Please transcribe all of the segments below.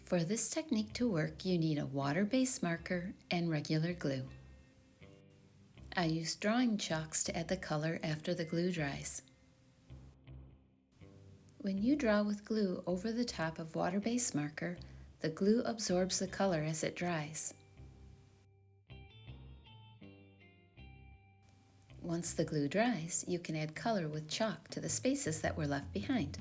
For this technique to work, you need a water-based marker and regular glue. I use drawing chalks to add the color after the glue dries. When you draw with glue over the top of water-based marker, the glue absorbs the color as it dries. Once the glue dries, you can add color with chalk to the spaces that were left behind.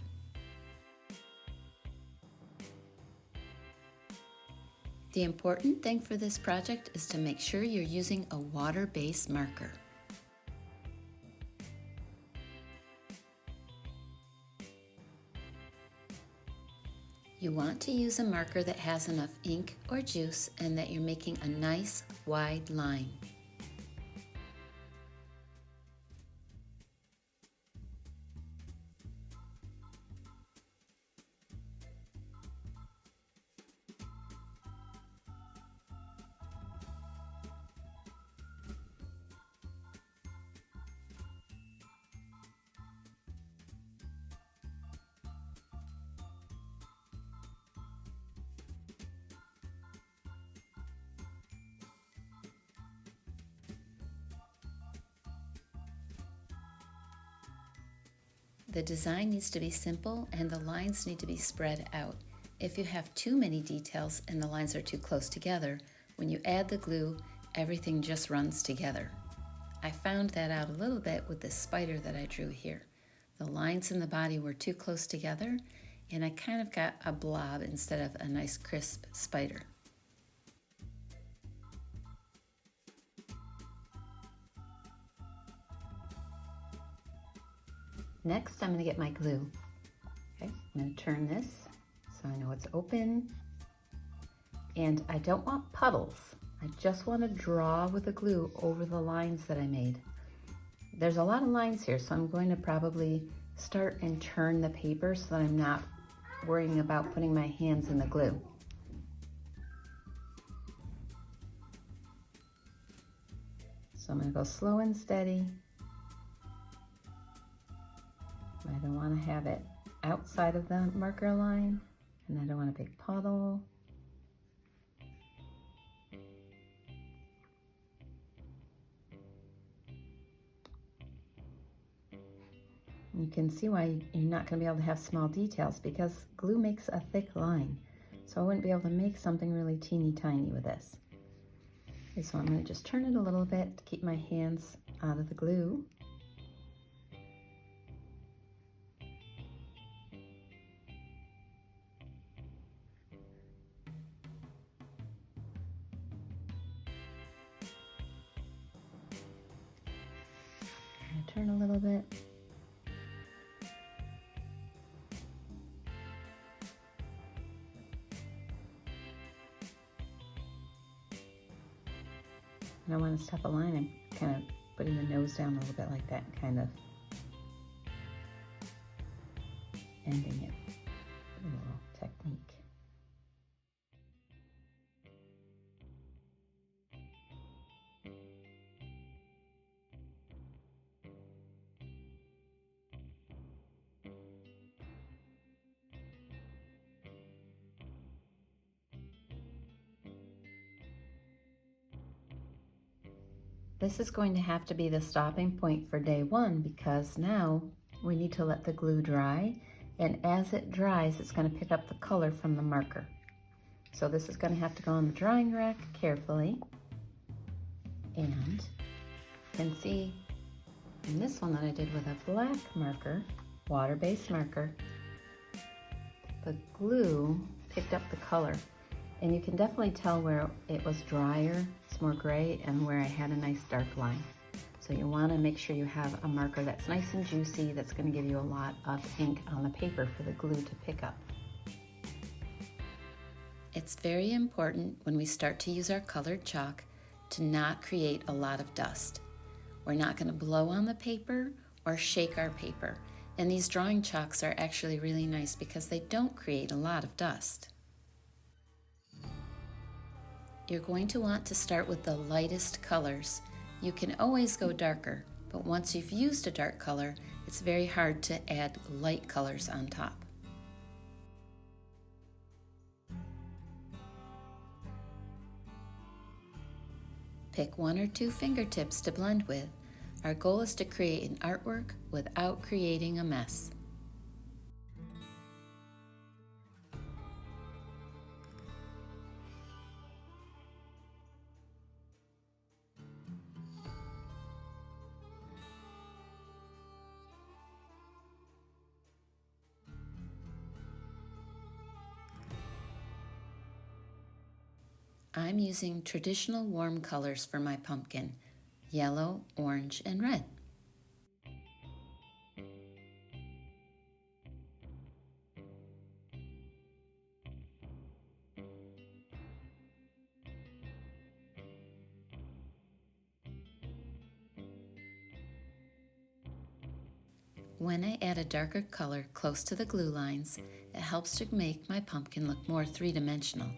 The important thing for this project is to make sure you're using a water-based marker. You want to use a marker that has enough ink or juice and that you're making a nice wide line. The design needs to be simple and the lines need to be spread out. If you have too many details and the lines are too close together, when you add the glue, everything just runs together. I found that out a little bit with this spider that I drew here. The lines in the body were too close together and I kind of got a blob instead of a nice crisp spider. Next, I'm going to get my glue. Okay, I'm going to turn this so I know it's open. And I don't want puddles. I just want to draw with the glue over the lines that I made. There's a lot of lines here, so I'm going to probably start and turn the paper so that I'm not worrying about putting my hands in the glue. So I'm going to go slow and steady. I don't want to have it outside of the marker line, and I don't want a big puddle. You can see why you're not going to be able to have small details because glue makes a thick line. So I wouldn't be able to make something really teeny tiny with this. Okay, so I'm going to just turn it a little bit to keep my hands out of the glue. Turn a little bit. And I want to step a line and kind of putting the nose down a little bit like that and kind of ending it. A little technique. This is going to have to be the stopping point for day one because now we need to let the glue dry, and as it dries it's going to pick up the color from the marker. So this is going to have to go on the drying rack carefully, and you can see in this one that I did with a black marker, water-based marker, the glue picked up the color. And you can definitely tell where it was drier, it's more gray, and where I had a nice dark line. So you want to make sure you have a marker that's nice and juicy, that's going to give you a lot of ink on the paper for the glue to pick up. It's very important when we start to use our colored chalk to not create a lot of dust. We're not going to blow on the paper or shake our paper. And these drawing chalks are actually really nice because they don't create a lot of dust. You're going to want to start with the lightest colors. You can always go darker, but once you've used a dark color, it's very hard to add light colors on top. Pick 1 or 2 fingertips to blend with. Our goal is to create an artwork without creating a mess. I'm using traditional warm colors for my pumpkin: yellow, orange, and red. When I add a darker color close to the glue lines, it helps to make my pumpkin look more three-dimensional.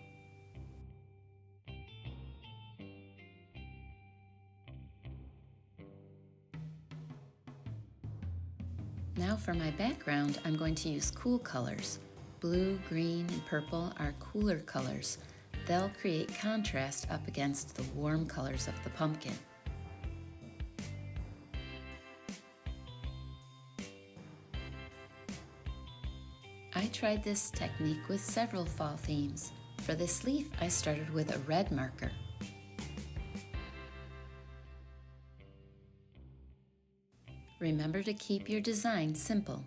Now for my background, I'm going to use cool colors. Blue, green, and purple are cooler colors. They'll create contrast up against the warm colors of the pumpkin. I tried this technique with several fall themes. For this leaf, I started with a red marker. Remember to keep your design simple.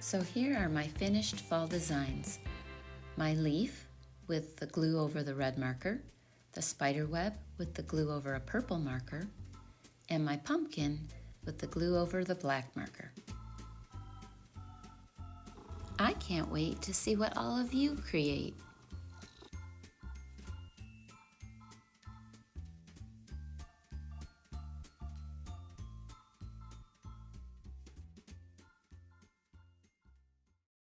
So here are my finished fall designs. My leaf with the glue over the red marker, the spider web with the glue over a purple marker, and my pumpkin with the glue over the black marker. I can't wait to see what all of you create.